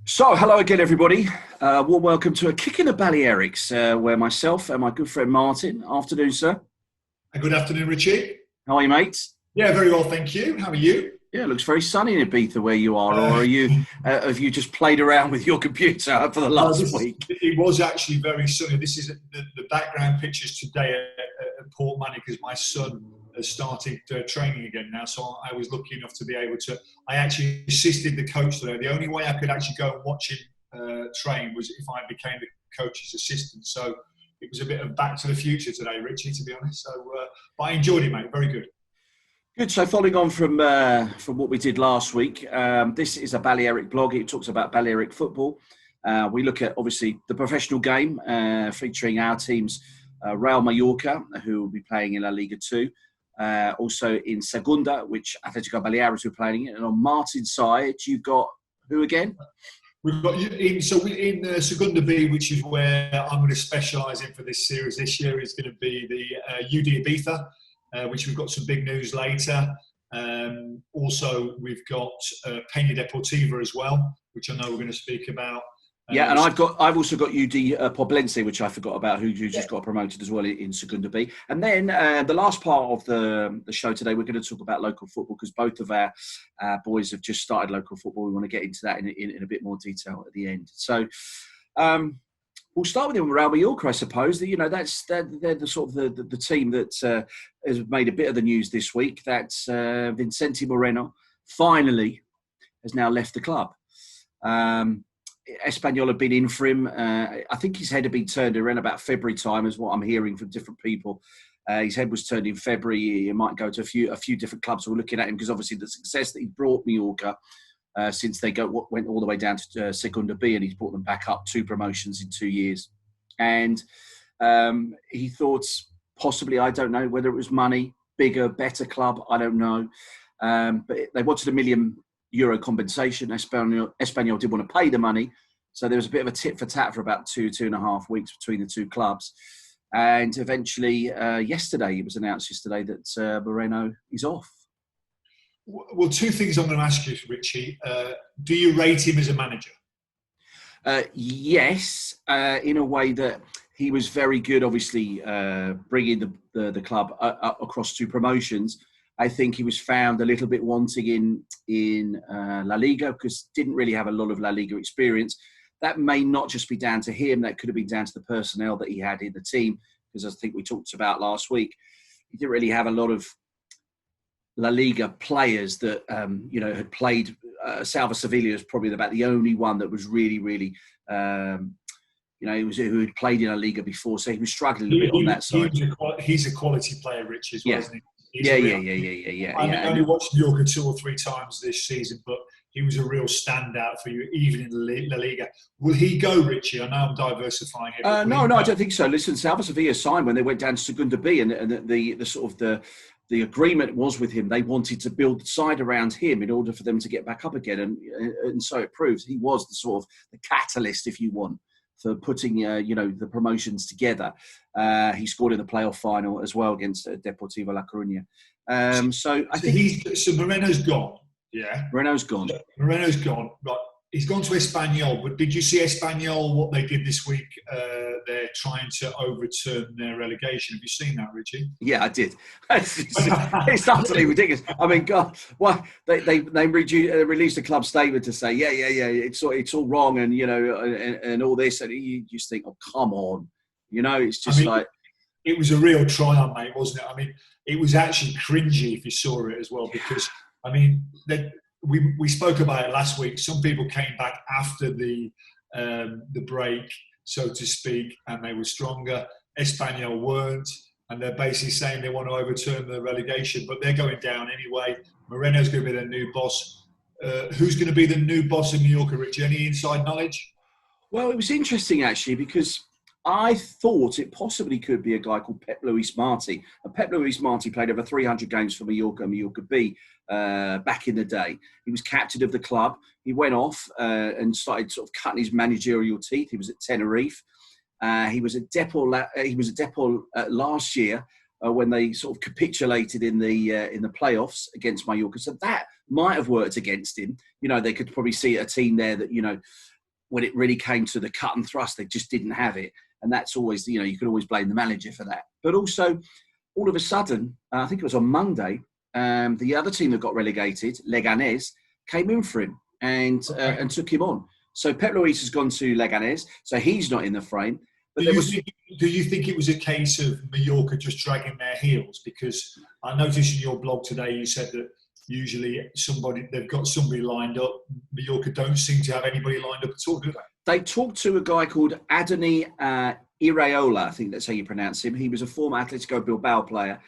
So, hello again, everybody. Warm welcome to a kick in the Balearics, where myself and my good friend Martin. Afternoon, sir. Good afternoon, Richie. How are you, mates? Yeah, very well, thank you. How are you? Yeah, it looks very sunny in Ibiza where you are. Or are you? Have you just played around with your computer for the last week? It was actually very sunny. This is the background pictures today at Port Manny because my son has started training again now. So I was lucky enough to be able to. I actually assisted the coach today. The only way I could actually go and watch him train was if I became the coach's assistant. So it was a bit of back to the future today, Richie, to be honest. So, but I enjoyed it, mate. Very good. Good. So following on from what we did last week, this is a Balearic blog. It talks about Balearic football. We look at, obviously, the professional game, featuring our teams, Real Mallorca, who will be playing in La Liga 2. Also in Segunda, which Atletico Baleares will be playing in. And on Martin's side, you've got who again? We've got in Segundo B, which is where I'm going to specialise in for this series. This year is going to be the UD Ibiza, which we've got some big news later. Also, we've got Penya Deportiva as well, which I know we're going to speak about. Yeah, and I've also got UD Poblense, which I forgot about, who just got promoted as well in Segundo B. And then the last part of the show today, we're going to talk about local football because both of our boys have just started local football. We want to get into that in a bit more detail at the end. So we'll start with Real Mallorca, I suppose. They're the sort of the team that has made a bit of the news this week. That Vicente Moreno finally has now left the club. Espanyol had been in for him. I think his head had been turned around about February time, is what I'm hearing from different people. His head was turned in February. He might go to a few different clubs who are looking at him because obviously the success that he brought Mallorca since they went all the way down to Segundo B, and he's brought them back up 2 promotions in 2 years. And he thought possibly, I don't know whether it was money, bigger, better club, I don't know. But they wanted €1 million compensation. Espanyol did want to pay the money. So there was a bit of a tit for tat for about 2.5 weeks between the 2 clubs. And eventually, it was announced yesterday that Moreno is off. Well, 2 things I'm going to ask you, Richie. Do you rate him as a manager? Yes, in a way that he was very good, obviously, bringing the club across 2 promotions. I think he was found a little bit wanting in La Liga because didn't really have a lot of La Liga experience. That may not just be down to him. That could have been down to the personnel that he had in the team, because I think we talked about last week, he didn't really have a lot of La Liga players that, had played. Salva Sevilla is probably about the only one that was really, really, who had played in La Liga before. So he was struggling a bit on that side. He's a quality player, Rich, as well, isn't he? Yeah. I only watched Mallorca 2 or 3 times this season, but he was a real standout for you, even in La Liga. Will he go, Richie? I know I'm diversifying here. No, I don't think so. Listen, Salva Sevilla signed when they went down to Segundo B, and the sort of the agreement was with him. They wanted to build the side around him in order for them to get back up again, and so it proves he was the sort of the catalyst, if you want, for putting the promotions together. He scored in the playoff final as well against Deportivo La Coruña. I think Moreno's gone. Yeah, Moreno's gone. Right, he's gone to Espanyol. But did you see Espanyol what they did this week? They're trying to overturn their relegation. Have you seen that, Richie? Yeah, I did. It's utterly ridiculous. I mean, God, why they released a club statement to say, yeah, it's all wrong, and and all this, and you just think, oh, come on, it's just it was a real triumph, mate, wasn't it? I mean, it was actually cringy if you saw it as well, because we spoke about it last week. Some people came back after the break, so to speak, and they were stronger. Espanyol weren't, and they're basically saying they want to overturn the relegation, but they're going down anyway. Moreno's going to be their new boss. Who's going to be the new boss in Mallorca, Richie? Any inside knowledge? Well, it was interesting, actually, because I thought it possibly could be a guy called Pep Luis Marti. And Pep Luis Marti played over 300 games for Mallorca and Mallorca B back in the day. He was captain of the club. He went off and started sort of cutting his managerial teeth. He was at Tenerife. He was at Depor last year when they sort of capitulated in the playoffs against Mallorca. So that might have worked against him. They could probably see a team there that when it really came to the cut and thrust, they just didn't have it. And that's always, you can always blame the manager for that. But also, all of a sudden, I think it was on Monday, the other team that got relegated, Leganés, came in for him and took him on. So Pep Luis has gone to Leganés, so he's not in the frame. But do you think it was a case of Mallorca just dragging their heels? Because I noticed in your blog today you said that usually they've got somebody lined up. Mallorca don't seem to have anybody lined up at all, do they? They talked to a guy called Adoni Iraola, I think that's how you pronounce him. He was a former Atletico Bilbao player.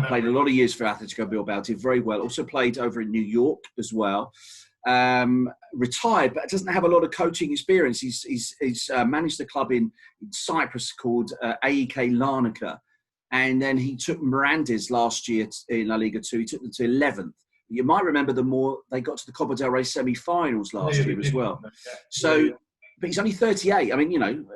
Played a lot of years for Atletico Bilbao, did very well. Also played over in New York as well. Retired, but doesn't have a lot of coaching experience. He's managed a club in Cyprus called AEK Larnaca. And then he took Mirandes last year in La Liga 2. He took them to 11th. You might remember they got to the Copa del Rey semi-finals last year as well. But he's only 38. I mean,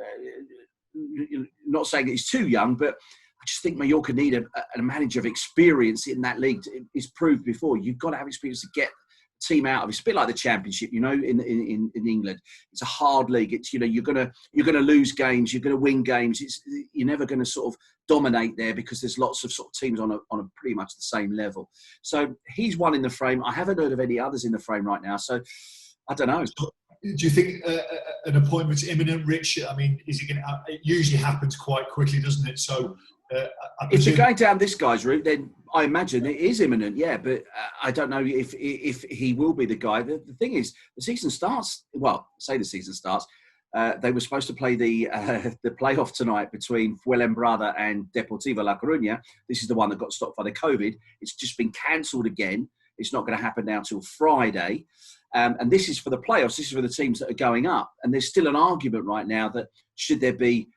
not saying that he's too young, but I just think Mallorca need a manager of experience in that league. It's proved before. You've got to have experience to get the team out of it. It's a bit like the Championship, in England. It's a hard league. It's you're gonna lose games. You're gonna win games. You're never going to sort of dominate there because there's lots of sort of teams on a pretty much the same level. So he's one in the frame. I haven't heard of any others in the frame right now. So I don't know. Do you think an appointment's imminent, Rich? I mean, is it going to? It usually happens quite quickly, doesn't it? So, if they're going down this guy's route, then I imagine it is imminent. Yeah, but I don't know if he will be the guy. The thing is, the season starts. Well, say the season starts. They were supposed to play the playoff tonight between Fuenlabrada and Deportivo La Coruña. This is the one that got stopped by the COVID. It's just been cancelled again. It's not going to happen now till Friday. And this is for the playoffs. This is for the teams that are going up. And there's still an argument right now that should there be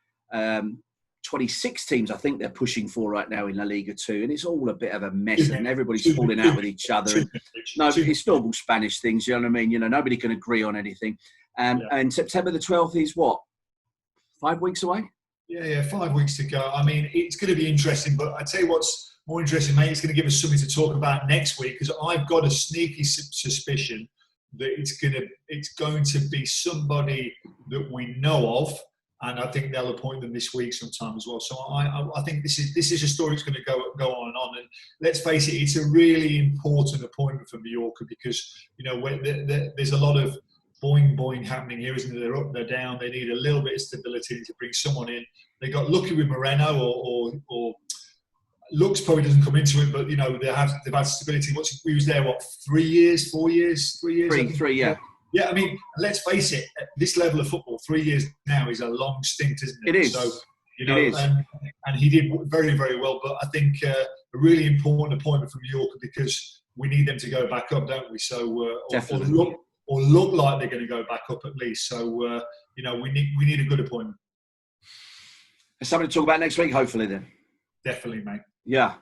26 teams, I think they're pushing for right now in La Liga 2. And it's all a bit of a mess and everybody's falling out with each other. And, no, it's normal Spanish things, you know what I mean? Nobody can agree on anything. And September the 12th is what? 5 weeks away? Yeah, 5 weeks to go. I mean, it's going to be interesting. But I tell you what's more interesting, mate, it's going to give us something to talk about next week because I've got a sneaky suspicion that it's going to be somebody that we know of, and I think they'll appoint them this week sometime as well. So I think this is a story that's going to go on and on. And let's face it, it's a really important appointment for Mallorca because there's a lot of boing happening here, isn't there? They're up, they're down. They need a little bit of stability to bring someone in. They got lucky with Moreno, or looks probably doesn't come into it, but they've had stability. We was there 3 years, 4 years, 3 years. Three, yeah. Yeah, I mean, let's face it. At this level of football, 3 years now is a long stint, isn't it? It is. So it is. And he did very, very well. But I think a really important appointment for Mallorca because we need them to go back up, don't we? So definitely. Or look like they're going to go back up at least. So we need a good appointment. There's something to talk about next week, hopefully. Then. Definitely, mate. Yeah.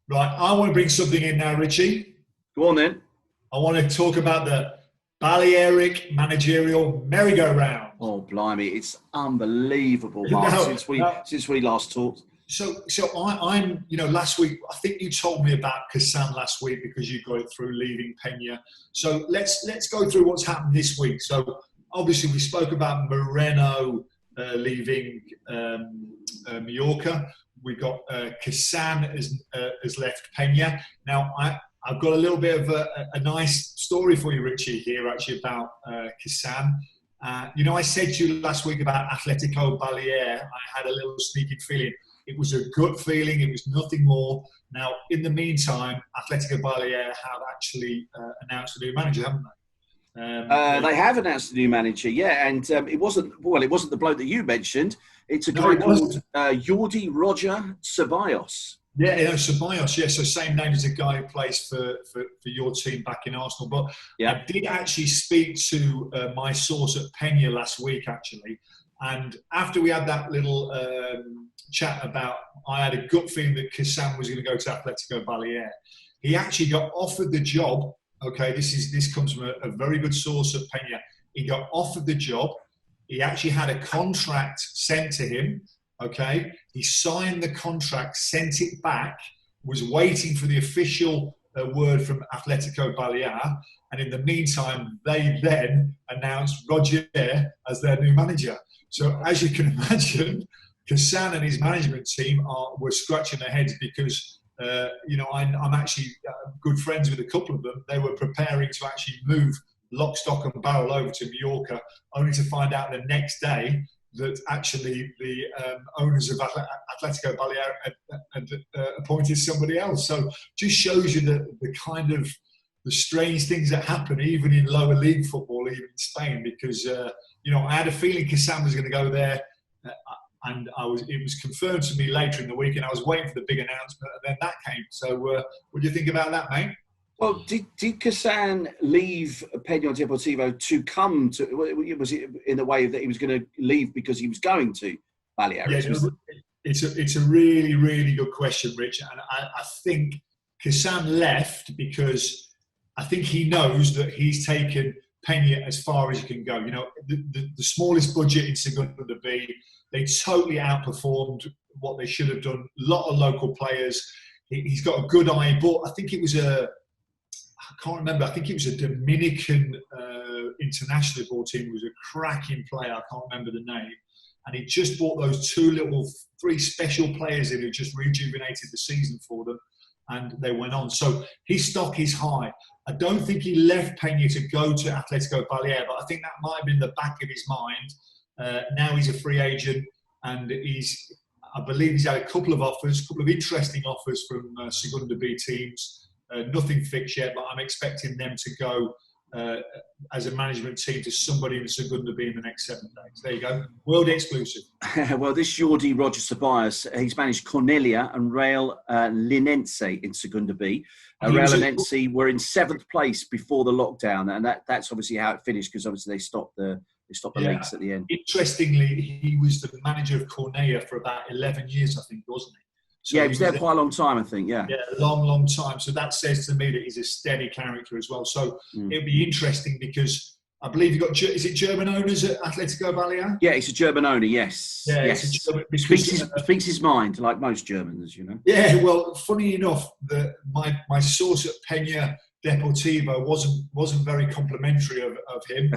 Right, I want to bring something in now, Richie. Go on then. I want to talk about the Balearic managerial merry-go-round. Oh, blimey, it's unbelievable, Mark, since we last talked. So I'm, last week, I think you told me about Kassan last week because you got it through leaving Penya. So let's go through what's happened this week. So obviously we spoke about Moreno leaving Mallorca. We got Kassan has left Penya. Now I've got a little bit of a nice story for you, Richie, here actually about Kassan. I said to you last week about Atletico Baleares. I had a little sneaking feeling. It was a gut feeling. It was nothing more. Now, in the meantime, Atletico Baleares have actually announced a new manager, haven't they? They have announced a new manager, yeah, and it wasn't the bloke that you mentioned. It's a guy called Jordi Roger Ceballos. Yeah, Ceballos, yeah, so same name as a guy who plays for your team back in Arsenal. But yeah. I did actually speak to my source at Penya last week, actually, and after we had that little chat about, I had a gut feeling that Kassan was going to go to Atletico Baleares. He actually got offered the job. Okay, this comes from a very good source at Penya. He got offered the job. He actually had a contract sent to him. Okay, he signed the contract, sent it back, was waiting for the official a word from Atletico Baleares, and in the meantime, they then announced Roger as their new manager. So as you can imagine, Kassan and his management team were scratching their heads because, I'm actually good friends with a couple of them. They were preparing to actually move lock, stock and barrel over to Mallorca, only to find out the next day that actually the owners of Atletico Baleares had appointed somebody else. So just shows you the kind of the strange things that happen even in lower league football, even in Spain, because I had a feeling Kassan was going to go there, and it was confirmed to me later in the week, and I was waiting for the big announcement, and then that came. So what do you think about that, mate? Well, did Kassan leave Penya Deportivo to come to? Was it in the way that he was going to leave because he was going to Balearic? Yeah, it's a really, really good question, Rich. And I think Kassan left because I think he knows that he's taken Penya as far as he can go. The smallest budget in Segundo B, they totally outperformed what they should have done. A lot of local players. He's got a good eye, but I think it was I can't remember. I think it was a Dominican international ball team. It was a cracking player. I can't remember the name. And he just brought those three special players in who just rejuvenated the season for them. And they went on. So his stock is high. I don't think he left Penya to go to Atletico Baleares, but I think that might have been the back of his mind. Now he's a free agent, and I believe he's had a couple of interesting offers from Segundo B teams. Nothing fixed yet, but I'm expecting them to go as a management team to somebody in the Segundo B in the next 7 days. There you go. World exclusive. Well, this Jordi Roger Ceballos, he's managed Cornelia and Real Linense in Segundo B. Real Linense were in 7th place before the lockdown, and that's obviously how it finished, because obviously they stopped the leagues at the end. Interestingly, he was the manager of Cornelia for about 11 years, I think, wasn't he? So he was there quite a long time, I think, yeah. Yeah, a long time. So that says to me that he's a steady character as well. So it'll be interesting because I believe is it German owners at Atletico Baleares? Yeah, it's a German owner, yes. Yeah, yes. It's a German, speaks his mind, like most Germans, Yeah, well, funny enough, my source at Penya Deportivo wasn't very complimentary of him,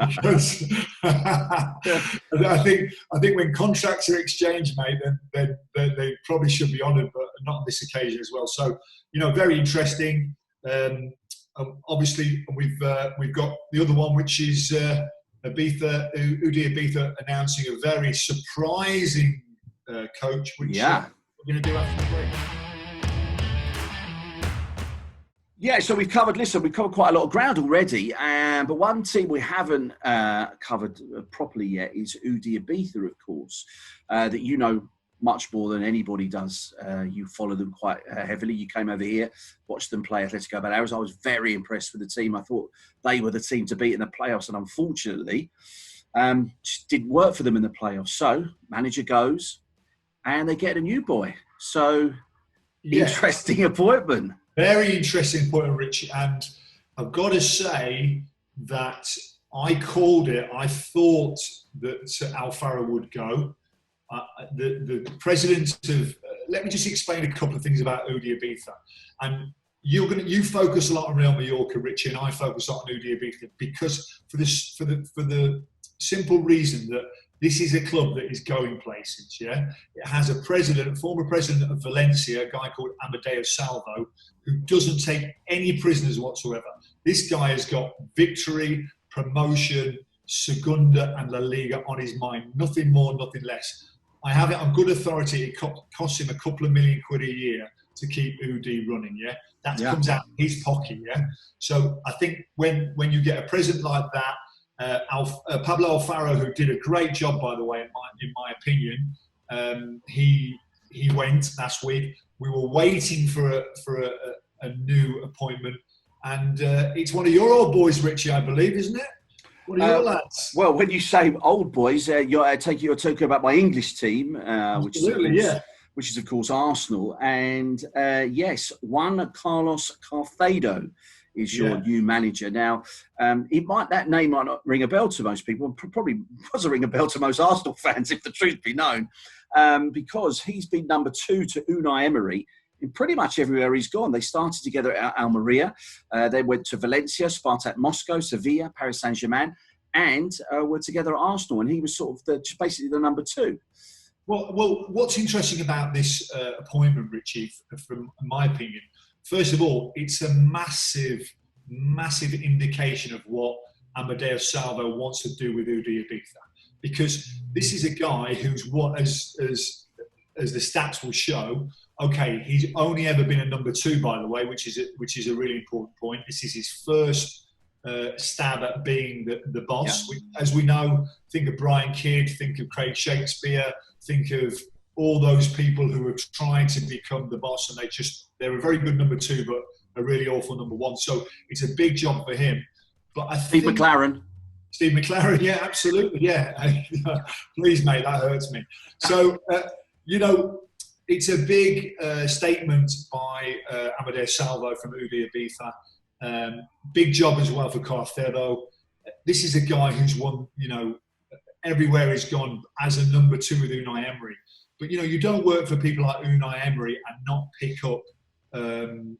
because I think when contracts are exchanged, mate, then they probably should be honoured, but not on this occasion as well. So very interesting. Obviously, we've got the other one, which is Ibiza, UD Ibiza announcing a very surprising coach, which we're going to do after the break. Yeah, so we've covered quite a lot of ground already, but one team we haven't covered properly yet is UD Ibiza, of course, that you know much more than anybody does. You follow them quite heavily. You came over here, watched them play Atletico Baleares. I was very impressed with the team. I thought they were the team to beat in the playoffs, and unfortunately, just didn't work for them in the playoffs. So, manager goes, and they get a new boy. So, interesting appointment. Very interesting point, Richie. And I've got to say that I called it. I thought that Alfaro would go. The president of... let me just explain a couple of things about UD Ibiza. And you focus a lot on Real Mallorca, Richie, and I focus a lot on UD Ibiza because for the simple reason that this is a club that is going places, yeah? It has a former president of Valencia, a guy called Amadeo Salvo, who doesn't take any prisoners whatsoever. This guy has got victory, promotion, Segunda and La Liga on his mind. Nothing more, nothing less. I have it on good authority. It costs him a couple of $1 million a year to keep UD running, yeah? That comes out of his pocket, yeah? So I think when you get a president like that, Pablo Alfaro, who did a great job, by the way, in my opinion. He went last week. We were waiting for a new appointment, and it's one of your old boys, Richie, I believe, isn't it? One of your lads. Well, when you say old boys, you're talking about my English team, which is of course Arsenal, and yes, Juan Carlos Carcedo is your new manager. Now, that name might not ring a bell to most people. Probably doesn't ring a bell to most Arsenal fans, if the truth be known, because he's been number 2 to Unai Emery in pretty much everywhere he's gone. They started together at Almeria. They went to Valencia, Spartak Moscow, Sevilla, Paris Saint-Germain, and were together at Arsenal. And he was sort of just basically the number 2. Well, what's interesting about this appointment, Richie, from my opinion, first of all, it's a massive indication of what Amadeo Salvo wants to do with UD Ibiza, because this is a guy who's as the stats will show. Okay, he's only ever been a number 2, by the way, which is a really important point. This is his first stab at being the boss. Yeah. As we know, think of Brian Kidd, think of Craig Shakespeare, think of all those people who are trying to become the boss, and they're a very good number 2, but a really awful number 1. So it's a big job for him. But I think Steve McLaren, yeah, absolutely, yeah. Please, mate, that hurts me. So, it's a big statement by Amadeo Salvo from UD Ibiza. Big job as well for Carcedo. This is a guy who's won, everywhere he's gone as a number 2 with Unai Emery. But, you don't work for people like Unai Emery and not pick up, the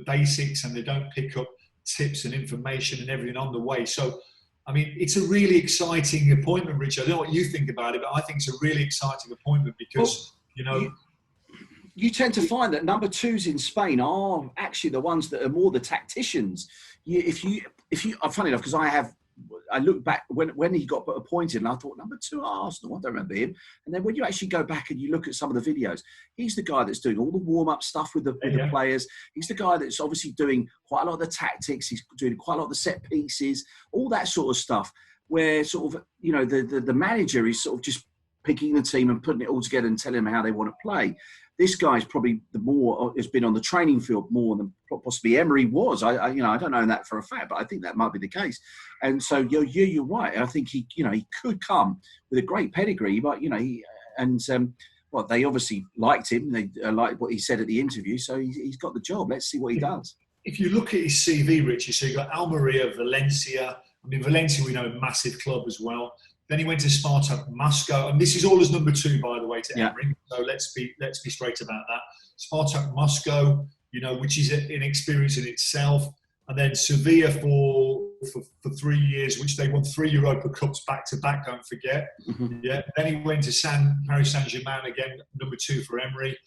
basics, and they don't pick up tips and information and everything on the way. So, I mean, it's a really exciting appointment, Rich. I don't know what you think about it, but I think it's a really exciting appointment because, you tend to find that number 2s in Spain are actually the ones that are more the tacticians. If you, funny enough, because I look back when he got appointed, and I thought number 2 at Arsenal, I don't remember him. And then when you actually go back and you look at some of the videos, he's the guy that's doing all the warm-up stuff with the players. He's the guy that's obviously doing quite a lot of the tactics. He's doing quite a lot of the set pieces, all that sort of stuff, where sort of, the manager is sort of just picking the team and putting it all together and telling them how they want to play. This guy's probably has been on the training field more than possibly Emery was. I don't know that for a fact, but I think that might be the case. And so you're right. I think he could come with a great pedigree, but they obviously liked him. They liked what he said at the interview, so he's got the job. Let's see what he does. If you look at his CV, Richie, so you got Almeria, Valencia. I mean, Valencia, we know, a massive club as well. Then he went to Spartak Moscow, and this is all as number 2, by the way, to Emery. So let's be straight about that. Spartak Moscow, which is an experience in itself, and then Sevilla for 3 years, which they won 3 Europa Cups back to back. Don't forget. Mm-hmm. Yeah. Then he went to Paris Saint-Germain again, number 2 for Emery.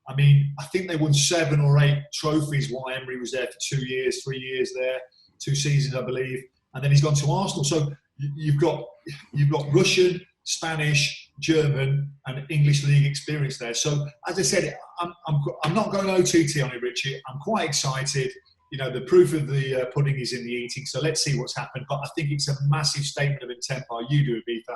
I mean, I think they won 7 or 8 trophies while Emery was there for 2 years, 3 years there, 2 seasons, I believe, and then he's gone to Arsenal. So you've got Russian, Spanish, German, and English league experience there. So as I said, I'm not going OTT on it, Richie. I'm quite excited. The proof of the pudding is in the eating. So let's see what's happened. But I think it's a massive statement of intent by UD Ibiza.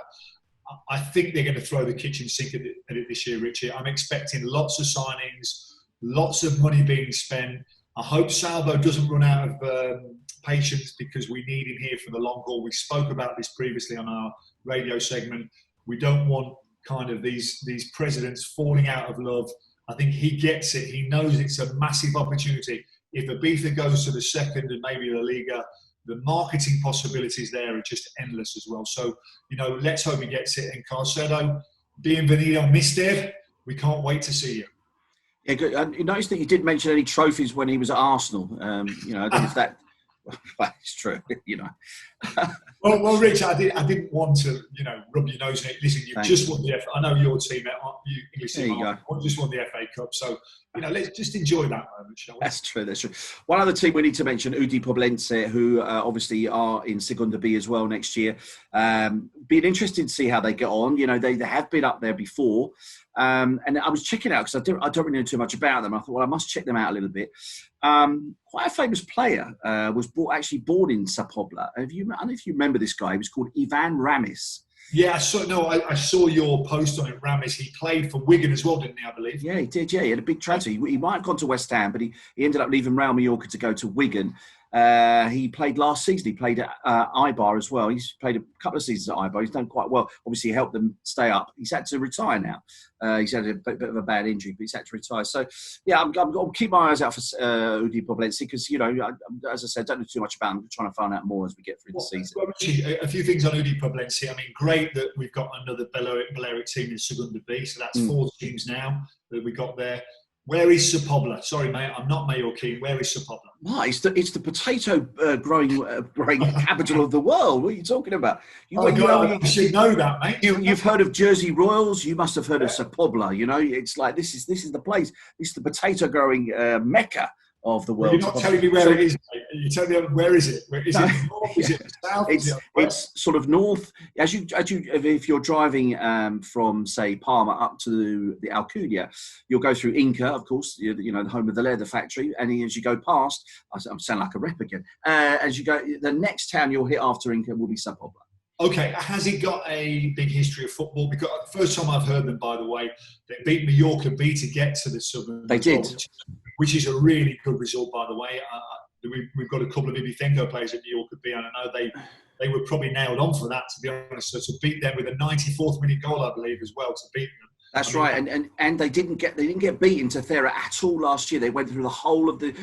I think they're going to throw the kitchen sink at it this year, Richie. I'm expecting lots of signings, lots of money being spent. I hope Salvo doesn't run out of patience, because we need him here for the long haul. We spoke about this previously on our radio segment. We don't want kind of these presidents falling out of love. I think he gets it. He knows it's a massive opportunity. If Ibiza goes to the second and maybe La Liga, the marketing possibilities there are just endless as well. So, let's hope he gets it. And Carcedo, bienvenido, mister. We can't wait to see you. Yeah, good. You noticed that you didn't mention any trophies when he was at Arsenal. I don't know if that... Well, it's true, Well, Rich, I didn't want to, rub your nose in it. Listen, you've just won the FA. I know your team, you English team, just won the FA Cup. So, let's just enjoy that moment, shall we? That's true. One other team we need to mention, UD Poblense, who obviously are in Segundo B as well next year. Being interesting to see how they get on. They have been up there before. And I was checking out, because I don't really know too much about them. I thought, well, I must check them out a little bit. Quite a famous player was born in Sapobla. I don't know if you remember this guy. He was called Ivan Ramis. Yeah, I saw your post on it, Ramis. He played for Wigan as well, didn't he, I believe? Yeah, he did. Yeah, he had a big transfer. He might have gone to West Ham, but he ended up leaving Real Mallorca to go to Wigan. He played last season. He played at Eibar as well. He's played a couple of seasons at Eibar. He's done quite well. Obviously, he helped them stay up. He's had to retire now. He's had a bit of a bad injury, but he's had to retire. So, yeah, I'll keep my eyes out for UD Poblense because, as I said, I don't know too much about him. I'm trying to find out more as we get through the season. Well, Richie, a few things on UD Poblense. I mean, great that we've got another Balearic team in Segundo B. So that's 4 teams now that we got there. Where is Sepobla? Sorry, mate, I'm not Mallorquin. Where is Sepobla? Why? It's the potato growing capital of the world. What are you talking about? You should know that, mate. You've heard of Jersey Royals. You must have heard of Sepobla. You know, it's like this is the place. This is the potato growing mecca of the world. You're not telling me where it is, mate. You're telling me where is it? Is it north? Is it south? It's sort of north. If you're driving from say Palma up to the Alcudia, you'll go through Inca, of course, you know, the home of the leather factory. And as you go past, I sound like a rep again. As you go, the next town you'll hit after Inca will be Sepobla. Okay, has it got a big history of football? Because the first time I've heard them, by the way, they beat Mallorca B to get to the Southern. They did. Which is a really good result, by the way. We've got a couple of Ibiza players at Mallorca B, and I know they were probably nailed on for that, to be honest. So to beat them with a 94th minute goal, I believe, as well, to beat them. That's right, and they didn't get beaten to Thera at all last year. They went through the whole of they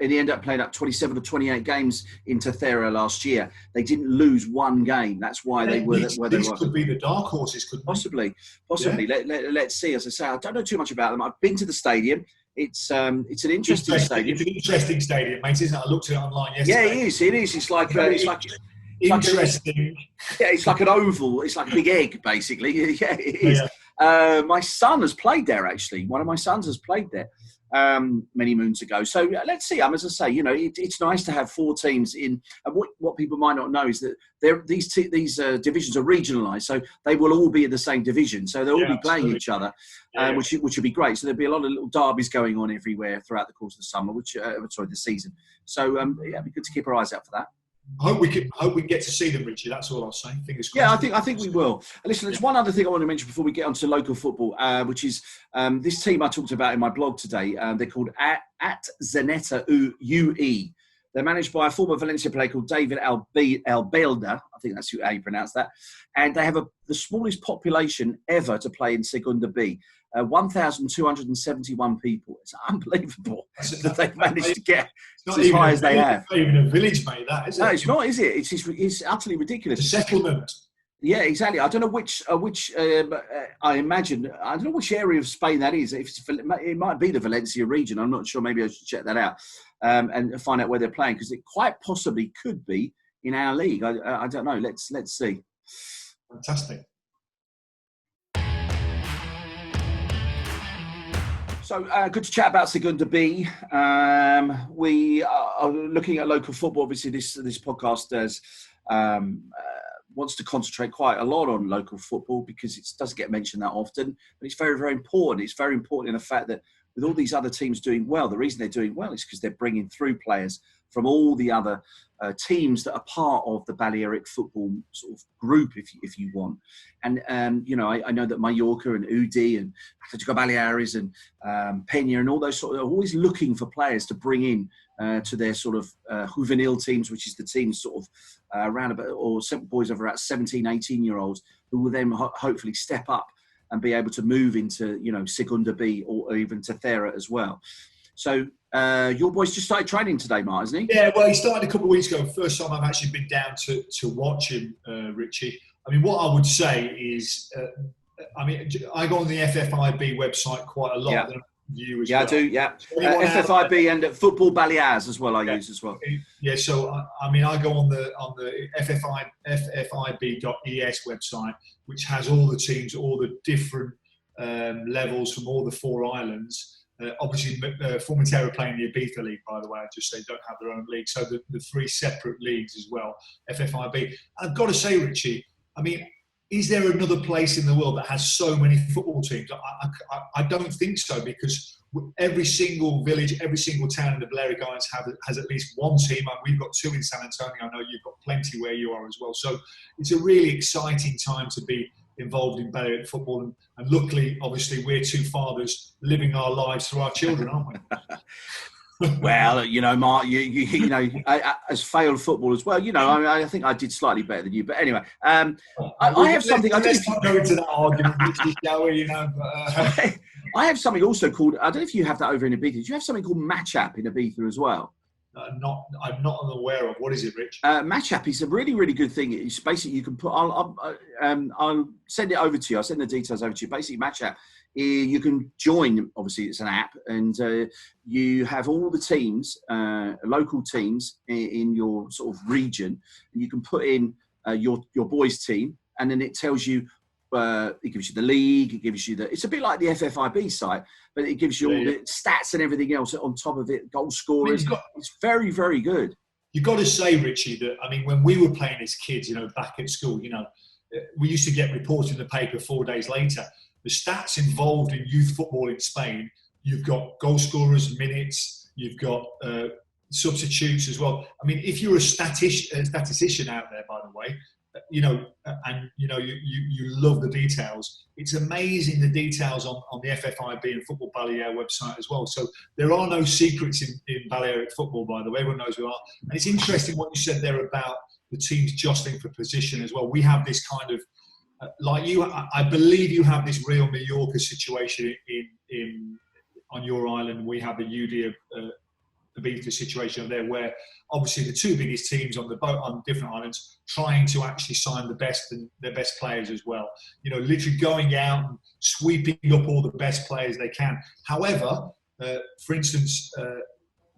ended up playing up 27 or 28 games into Thera last year. They didn't lose one game. That's why they were where they were. These could be the dark horses, couldn't they? Possibly. Yeah. Let's see. As I say, I don't know too much about them. I've been to the stadium. It's an interesting stadium. It's an interesting stadium, mate, isn't it? I looked at it online yesterday. Yeah, it is. It's like interesting. It's like an oval. It's like a big egg, basically. Yeah, it is. Yeah. My son has played there, actually. One of my sons has played there many moons ago. So let's see. As I say, you know, it's nice to have four teams in. And what people might not know is that these divisions are regionalised, so they will all be in the same division. So they'll all be playing each other, which would be great. So there'll be a lot of little derbies going on everywhere throughout the course of the summer, the season. So it'd be good to keep our eyes out for that. I hope we can get to see them, Richie. That's all I'll say. Fingers crossed. Yeah, I think we will. Listen, there's one other thing I want to mention before we get onto local football, which is this team I talked about in my blog today. They're called at Zeneta UE. They're managed by a former Valencia player called David Albelda. I think that's how you pronounce that. And they have the smallest population ever to play in Segundo B. 1,271 people. It's unbelievable that they've managed to get as high as they have. It's not even a village, mate, that, is it? No, it's not, is it? It's utterly ridiculous. It's a settlement. Yeah, exactly. I don't know which I imagine, I don't know which area of Spain that is. It might be the Valencia region. I'm not sure. Maybe I should check that out and find out where they're playing, because it quite possibly could be in our league. I don't know. Let's see. Fantastic. So good to chat about Segundo B. We are looking at local football. Obviously, this podcast wants to concentrate quite a lot on local football because it doesn't get mentioned that often. But it's very, very important. It's very important in the fact that with all these other teams doing well, the reason they're doing well is because they're bringing through players from all the other teams that are part of the Balearic football sort of group, if you want. And, you know, I know that Mallorca and UD and Atletico Baleares and Penya and all those sort of, are always looking for players to bring in to their sort of Hoover Neal teams, which is the teams sort of around about, or boys of about 17, 18-year-olds who will then hopefully step up and be able to move into, you know, Segundo B or even to Thera as well. So your boy's just started training today, Mark, hasn't he? Yeah, well, he started a couple of weeks ago. First time I've actually been down to watch him, Richie. I mean, what I would say is, I go on the FFIB website quite a lot. Yeah. You as well. I do, yeah. FFIB and Football Baleares as well, I use as well. Yeah, so, I go on the FFIB.es website, which has all the teams, all the different levels from all the four islands. Obviously, Formentera playing the Ibiza League, by the way. I just say don't have their own league. So the three separate leagues as well, FFIB. I've got to say, Richie, I mean, is there another place in the world that has so many football teams? I don't think so, because every single village, every single town in the Balearic Islands has at least one team. We've got two in San Antonio. I know you've got plenty where you are as well. So it's a really exciting time to be involved in Balearic football, and luckily, obviously, we're two fathers living our lives through our children, aren't we? Well, you know, Mark, you know, as failed football as well. You know, I think I did slightly better than you, but anyway, I have something. Let's not go into that argument, shall we? You know, I have something also called. I don't know if you have that over in Ibiza. Do you have something called Match App in Ibiza as well? I'm not unaware of. What is it, Rich? Match app is a really, really good thing. It's basically you can put. I'll send it over to you. I'll send the details over to you. Basically, match app. You can join. Obviously, it's an app, and you have all the teams, local teams in your sort of region. And you can put in your boys' team, and then it tells you. It gives you the league. It gives you it's a bit like the FFIB site, but it gives you all the stats and everything else on top of it. Goal scorers. It's very, very good. You've got to say, Richie, that when we were playing as kids, back at school, we used to get reports in the paper 4 days later. The stats involved in youth football in Spain. You've got goal scorers, minutes. You've got substitutes as well. If you're a statistician out there, by the way. You love the details. It's amazing the details on the FFIB and Football Balearic website as well. So there are no secrets in Balearic football, by the way. Everyone knows who are. And it's interesting what you said there about the teams jostling for position as well. We have this kind of, I believe you have this Real Mallorca situation on your island. We have the UD Ibiza situation there, where obviously the two biggest teams on the boat on different islands trying to actually sign the best and their best players as well. Literally going out and sweeping up all the best players they can. However, for instance,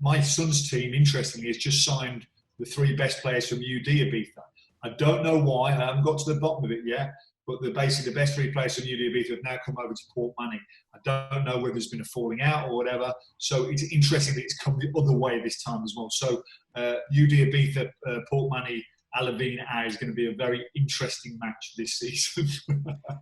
my son's team, interestingly, has just signed the three best players from UD Ibiza. I don't know why. I haven't got to the bottom of it yet. But basically the best three players from UD Ibiza have now come over to Port Manning. I don't know whether there's been a falling out or whatever. So it's interesting that it's come the other way this time as well. So UD Ibiza, Port Manning, Alavine is going to be a very interesting match this season.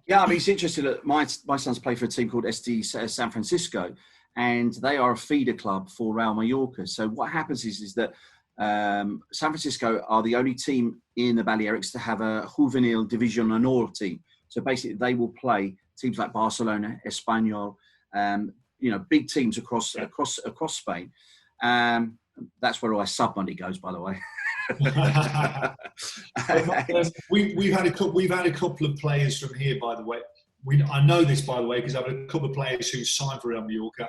Yeah, it's interesting that my sons play for a team called SD San Francisco, and they are a feeder club for Real Mallorca. So what happens is that San Francisco are the only team in the Balearics to have a Hoover Neal Division Honor team. So basically, they will play teams like Barcelona, Espanyol, big teams across Spain. That's where all our sub money goes, by the way. We've had a couple of players from here, by the way. I know this, by the way, because I've had a couple of players who signed for Real Mallorca.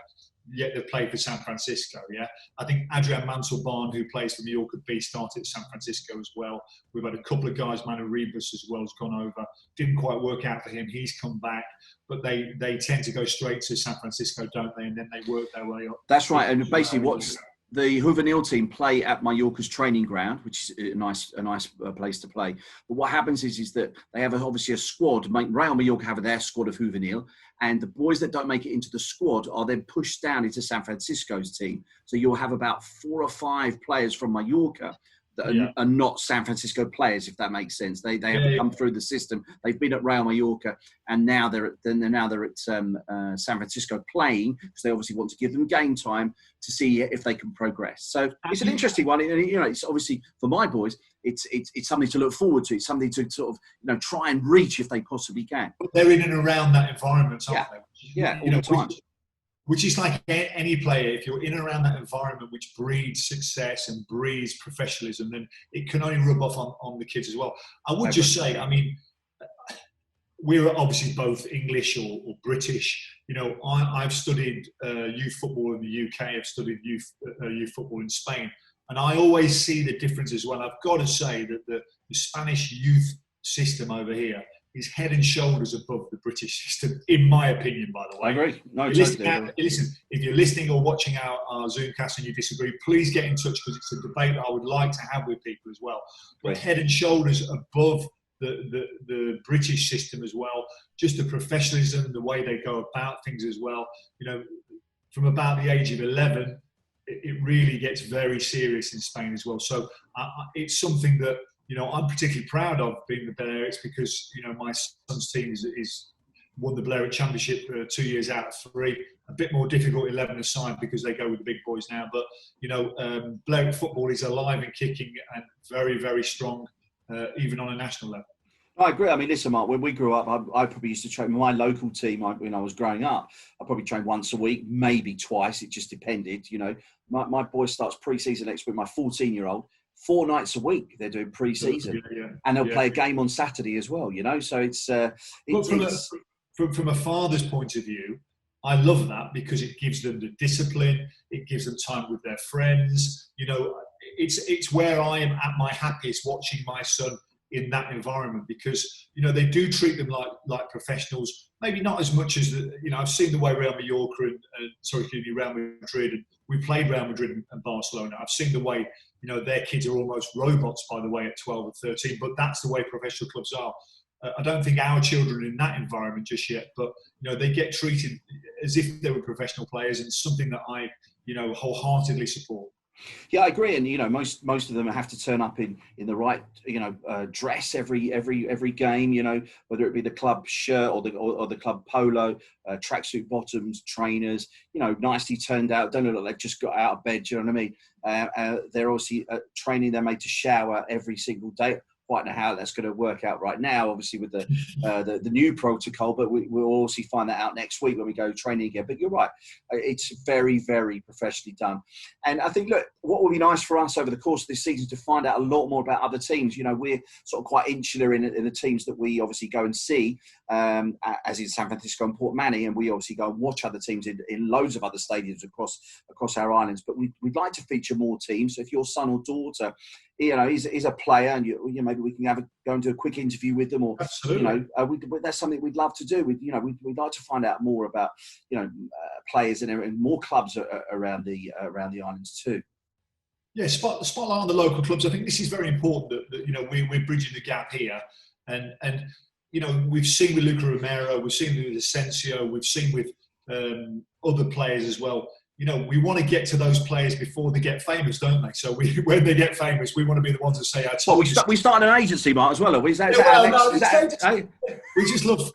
Yet they've played for San Francisco, yeah? I think Adrian Mantelbarn, who plays for Mallorca B, started at San Francisco as well. We've had a couple of guys, Manu Rebus as well, has gone over. Didn't quite work out for him. He's come back. But they tend to go straight to San Francisco, don't they? And then they work their way up. That's right. And basically what's the Hoover Neal team play at Mallorca's training ground, which is a nice place to play. But what happens is that they have obviously a squad. Real Mallorca have their squad of Hoover Neal, and the boys that don't make it into the squad are then pushed down into San Francisco's team. So you'll have about 4 or 5 players from Mallorca that are not San Francisco players, if that makes sense. They have come through the system. They've been at Real Mallorca, and now they're at San Francisco playing, because they obviously want to give them game time to see if they can progress. So it's an interesting one. It's obviously for my boys, it's something to look forward to. It's something to sort of try and reach if they possibly can. But they're in and around that environment, aren't they? Yeah, all the time. Which is like any player, if you're in and around that environment which breeds success and breeds professionalism, then it can only rub off on the kids as well. I would just say, we're obviously both English or British. I've studied youth football in the UK. I've studied youth football in Spain. And I always see the difference as well. I've got to say that the Spanish youth system over here is head and shoulders above the British system, in my opinion, by the way. I agree. No, listen, if you're listening or watching our Zoomcast and you disagree, please get in touch, because it's a debate that I would like to have with people as well. But head and shoulders above the British system as well. Just the professionalism, the way they go about things as well. From about the age of 11, it really gets very serious in Spain as well. So it's something that, I'm particularly proud of being the Balearics, because, my son's team is won the Balearic Championship 2 years out of 3. A bit more difficult 11 aside, because they go with the big boys now. But, Balearic football is alive and kicking and very, very strong, even on a national level. I agree. Listen, Mark, when we grew up, I probably used to train my local team when I was growing up. I probably trained once a week, maybe twice. It just depended. My boy starts pre-season next week, my 14-year-old. 4 nights a week they're doing pre-season, and they'll play a game on Saturday as well. So it's from a father's point of view, I love that because it gives them the discipline, it gives them time with their friends. You know, it's where I am at my happiest watching my son in that environment, because, you know, they do treat them like professionals. Maybe not as much as I've seen the way Real Mallorca Real Madrid, and we played Real Madrid and Barcelona. I've seen the way, you know, their kids are almost robots, by the way, at 12 or 13, but that's the way professional clubs are. I don't think our children are in that environment just yet, but, you know, they get treated as if they were professional players, and it's something that I, you know, wholeheartedly support. Yeah, I agree, and you know, most of them have to turn up in the right, you know, dress every game. You know, whether it be the club shirt or the club polo, tracksuit bottoms, trainers. You know, nicely turned out. Don't look like they've just got out of bed. Do you know what I mean? They're obviously training. They're made to shower every single day. Quite know how that's going to work out right now, obviously with the new protocol, but we'll obviously find that out next week when we go training again. But you're right, it's very, very professionally done. And I think, look, what would be nice for us over the course of this season to find out a lot more about other teams. You know, we're sort of quite insular in the teams that we obviously go and see, as in San Francisco and Port Manny, and we obviously go and watch other teams in loads of other stadiums across our islands. But we'd like to feature more teams. So if your son or daughter, you know, is a player, and you maybe we can go and do a quick interview with them, or absolutely, you know, that's something we'd love to do. We'd like to find out more about, you know, players and more clubs around the islands too. Yeah, spotlight on the local clubs. I think this is very important that you know, we're bridging the gap here, and you know, we've seen with Luca Romero, we've seen with Asensio, we've seen with other players as well. You know, we want to get to those players before they get famous, don't they? So when they get famous, we want to be the ones that say, we started an agency, Mark, as well, are we? We just love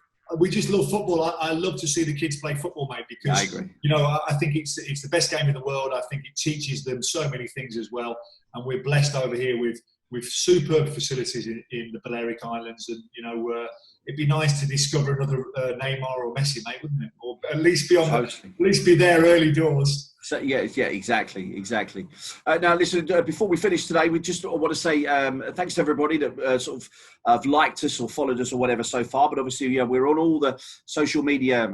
football. I love to see the kids play football, mate, because, I agree. You know, I think it's the best game in the world. I think it teaches them so many things as well. And we're blessed over here with superb facilities in the Balearic Islands. And, you know, it'd be nice to discover another Neymar or Messi, mate, wouldn't it? Or at least be at least be there early doors. So, yeah, exactly. Now, listen, before we finish today, we just want to say thanks to everybody that sort of have liked us or followed us or whatever so far. But obviously, yeah, we're on all the social media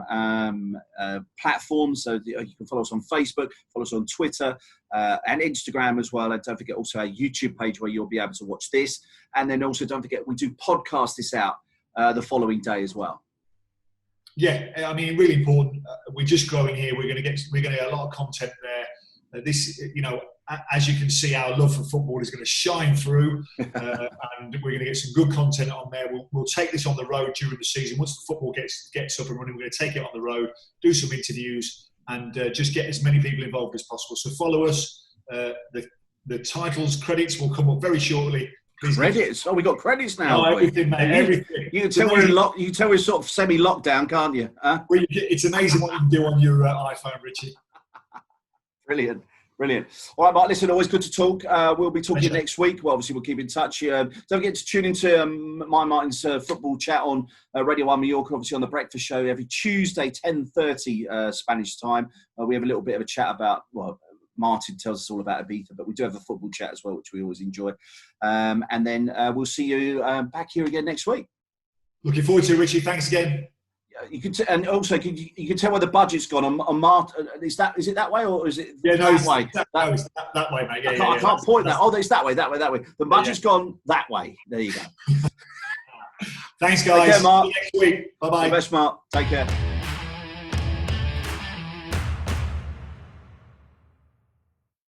platforms. So you can follow us on Facebook, follow us on Twitter and Instagram as well. And don't forget also our YouTube page where you'll be able to watch this. And then also don't forget, we do podcast this out the following day as well. Yeah, I mean, really important. We're just growing here. We're going to get a lot of content there. This, you know, as you can see, our love for football is going to shine through, and we're going to get some good content on there. We'll take this on the road during the season. Once the football gets up and running, we're going to take it on the road, do some interviews, and just get as many people involved as possible. So follow us. The titles, credits will come up very shortly. Credits? Oh, we got credits now. Oh, everything, mate. Everything. You can tell we're sort of semi-lockdown, can't you? Huh? Well, it's amazing what you can do on your iPhone, Richie. Brilliant. All right, Mark, listen, always good to talk. We'll be talking next week. Well, obviously, we'll keep in touch. Don't forget to tune into my Martin's football chat on Radio 1 Mallorca, obviously on the breakfast show every Tuesday, 10:30 Spanish time. We have a little bit of a chat about, well, Martin tells us all about Ibiza, but we do have a football chat as well, which we always enjoy. And then we'll see you back here again next week. Looking forward to it, Richie. Thanks again. You can and also you can tell where the budget's gone on Martin. Is it that way or is it that way? It's that way, mate. Yeah, I can't point that. Oh, it's that way. The budget's gone that way. There you go. Thanks, guys. Take care, Mark. See you next week. Bye-bye. All the best, Mark. Take care.